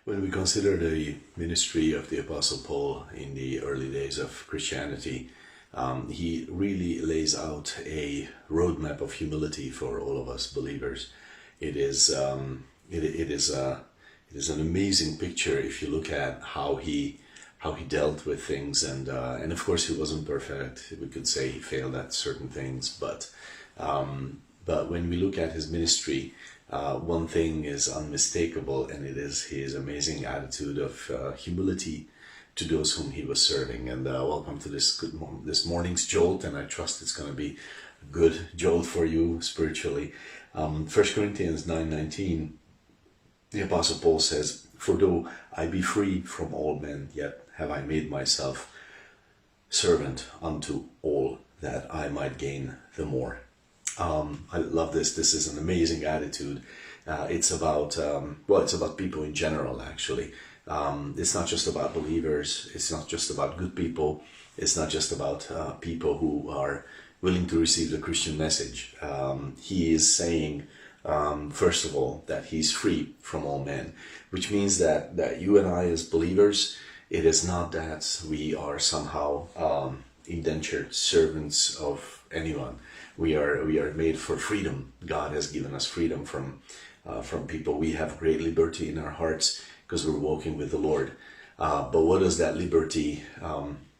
When we consider the ministry of the Apostle Paul in the early days of Christianity, he really lays out a roadmap of humility for all of us believers. It is an amazing picture if you look at how he dealt with things, and of course he wasn't perfect. We could say he failed at certain things, but when we look at his ministry, one thing is unmistakable, and it is his amazing attitude of humility to those whom he was serving. And welcome to this morning's jolt, and I trust it's going to be a good jolt for you spiritually. 1 Corinthians 9:19, the Apostle Paul says, "For though I be free from all men, yet have I made myself servant unto all, that I might gain the more." I love this. This is an amazing attitude. It's about people in general, actually. It's not just about believers. It's not just about good people. It's not just about people who are willing to receive the Christian message. He is saying, first of all, that he's free from all men, which means that you and I as believers, it is not that we are somehow indentured servants of anyone. We are made for freedom. God has given us freedom from people. We have great liberty in our hearts because we're walking with the Lord. But what does that liberty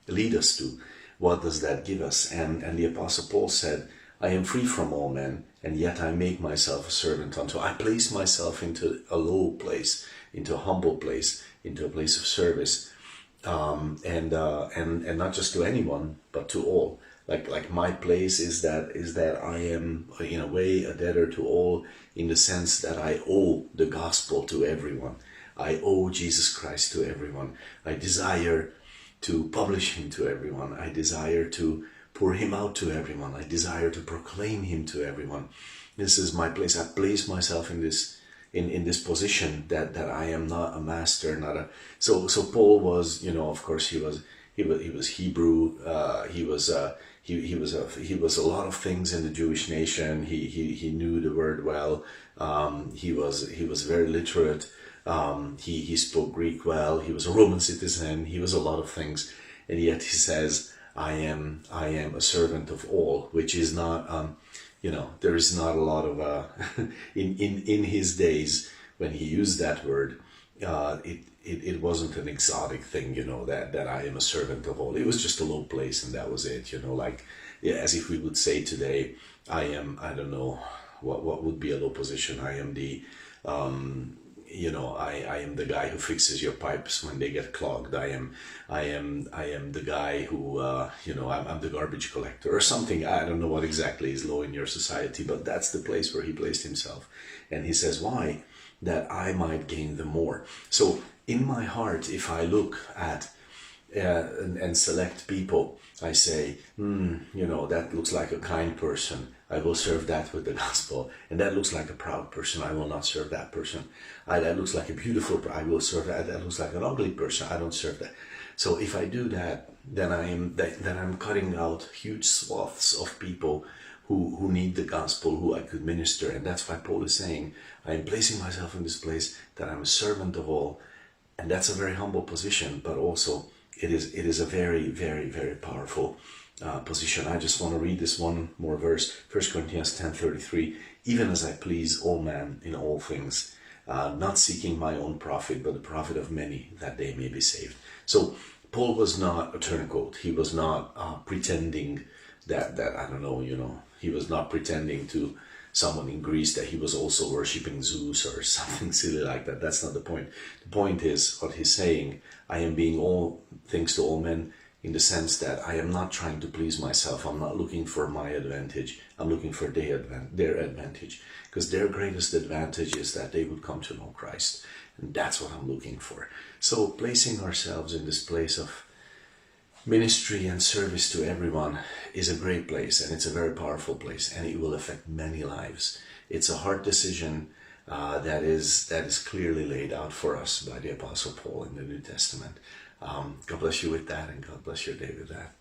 lead us to? What does that give us? And the Apostle Paul said, "I am free from all men, and yet I make myself a servant unto." I place myself into a low place, into a humble place, into a place of service, and not just to anyone, but to all. Like my place is that I am in a way a debtor to all, in the sense that I owe the gospel to everyone. I owe Jesus Christ to everyone. I desire to publish him to everyone. I desire to pour him out to everyone. I desire to proclaim him to everyone. This is my place. I place myself in this position that I am not a master, not a. So Paul was, of course he was Hebrew. He was a lot of things in the Jewish nation. He knew the word well. He was very literate. He spoke Greek well. He was a Roman citizen. He was a lot of things, and yet he says, "I am a servant of all," which is not, there is not a lot of in his days when he used that word. It wasn't an exotic thing, that I am a servant of all. It was just a low place, and that was it, as if we would say today, I don't know, what would be a low position. I am the, I am the guy who fixes your pipes when they get clogged. I am the guy who, I'm the garbage collector or something. I don't know what exactly is low in your society, but that's the place where he placed himself. And he says, why? That I might gain the more. So in my heart, if I look at and select people, I say, that looks like a kind person. I will serve that with the gospel. And that looks like a proud person. I will not serve that person. That looks like a beautiful, I will serve that. That looks like an ugly person. I don't serve that. So if I do that, then I'm cutting out huge swaths of people who need the gospel, who I could minister. And that's why Paul is saying, I am placing myself in this place that I'm a servant of all. And that's a very humble position, but also it is a very, very, very powerful position. I just want to read this one more verse, 1 Corinthians 10:33. "Even as I please all men in all things, not seeking my own profit, but the profit of many, that they may be saved." So Paul was not a turncoat. He was not pretending that I don't know, he was not pretending to someone in Greece that he was also worshipping Zeus or something silly like that. That's not the point. The point is what he's saying, I am being all things to all men, in the sense that I am not trying to please myself. I'm not looking for my advantage. I'm looking for their advantage, because their greatest advantage is that they would come to know Christ. And that's what I'm looking for. So placing ourselves in this place of ministry and service to everyone is a great place, and it's a very powerful place, and it will affect many lives. It's a hard decision that is clearly laid out for us by the Apostle Paul in the New Testament. God bless you with that, and God bless your day with that.